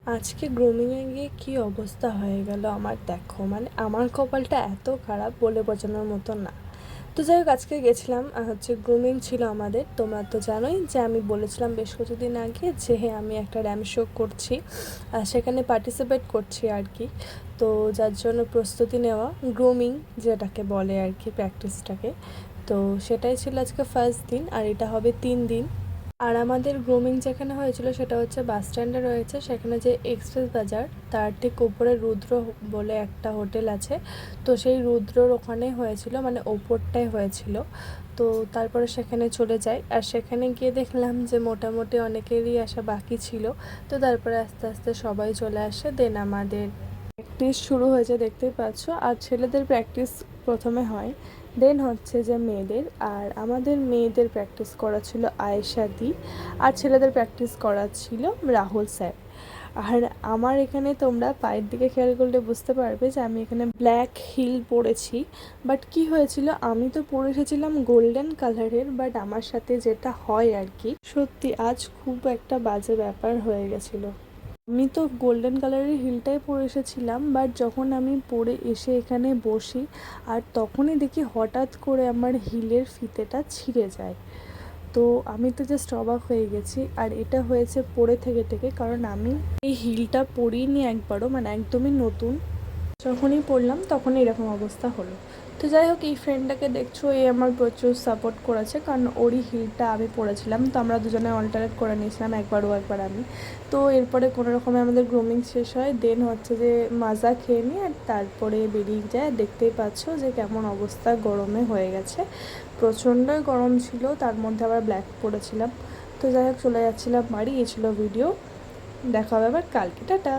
আজকে গ্রুমিংয়ে গিয়ে কী অবস্থা হয়ে গেল আমার, দেখো মানে আমার কপালটা এত খারাপ বলে বোঝানোর মতো না। তো যাই হোক, আজকে গেছিলাম, গ্রুমিং ছিল আমাদের। তোমরা তো জানোই যে আমি বলেছিলাম বেশ কিছুদিন আগে যে হ্যাঁ আমি একটা র্যাম শো করছি, সেখানে পার্টিসিপেট করছি আর কি। তো যার জন্য প্রস্তুতি নেওয়া, গ্রুমিং যেটাকে বলে আর কি, প্র্যাকটিসটাকে। তো সেটাই ছিল আজকে ফার্স্ট দিন, আর এটা হবে 3 দিন। আর আমাদের গ্রুমিং যেখানে হয়েছিল সেটা হচ্ছে বাস স্ট্যান্ডে রয়েছে, সেখানে যে এক্সপ্রেস বাজার তার ঠিক উপরে রুদ্র বলে একটা হোটেল আছে। তো সেই রুদ্রর ওখানে হয়েছিল, মানে ওপরটায় হয়েছিল। তো তারপরে সেখানে চলে যাই, আর সেখানে গিয়ে দেখলাম যে মোটামুটি অনেকেরই আসা বাকি ছিল। তো তারপরে আস্তে আস্তে সবাই চলে আসে, দেন আমাদের প্র্যাকটিস শুরু হয়েছে, দেখতেই পাচ্ছ। আর ছেলেদের প্র্যাকটিস প্রথমে হয়, দেন হচ্ছে যে মেয়েদের। আর আমাদের মেয়েদের প্র্যাকটিস করা ছিল আয়েশা দি, আর ছেলেদের প্র্যাকটিস করা ছিল রাহুল স্যার। আর আমার এখানে তোমরা পায়ের দিকে খেয়াল করলে বুঝতে পারবে যে আমি এখানে ব্ল্যাক হিল পরেছি। বাট কি হয়েছিল, আমি তো পরে এসেছিলাম গোল্ডেন কালারের, বাট আমার সাথে যেটা হয় আর কি, সত্যি আজ খুব একটা বাজে ব্যাপার হয়ে গেছিলো। আমি তো গোল্ডেন কালারের হিলটাই পরে এসেছিলাম, বাট যখন আমি পরে এসে এখানে বসি, আর তখনই দেখি হঠাৎ করে আমার হিলের ফিতেটা ছিঁড়ে যায়। তো আমি তো জাস্ট অবাক হয়ে গেছি। আর এটা হয়েছে পরে থেকে থেকে, কারণ আমি এই হিলটা পরিনি একবারও, মানে একদমই নতুন। যখনই পড়লাম তখনই এরকম অবস্থা হলো। তো যাই হোক, এই ফ্রেন্ডটাকে দেখছো, এই আমার প্রচুর সাপোর্ট করেছে, কারণ ওরই হিলটা আমি পড়েছিলাম। তো আমরা দুজনে অল্টারনেট করে নিয়েছিলাম, একবার ও একবার আমি। তো এরপরে কোনো রকমে আমাদের গ্রুমিং শেষ হয়, দেন হচ্ছে যে মাজা খেয়ে নিই, আর তারপরে বেরিয়ে যায়। দেখতেই পাচ্ছ যে কেমন অবস্থা গরমে হয়ে গেছে, প্রচণ্ডই গরম ছিল, তার মধ্যে আবার ব্ল্যাক পরেছিলাম। তো যাই হোক, চলে যাচ্ছিলাম বাড়ি। এই ছিল ভিডিও, দেখা হবে আবার কালকে, টাটা।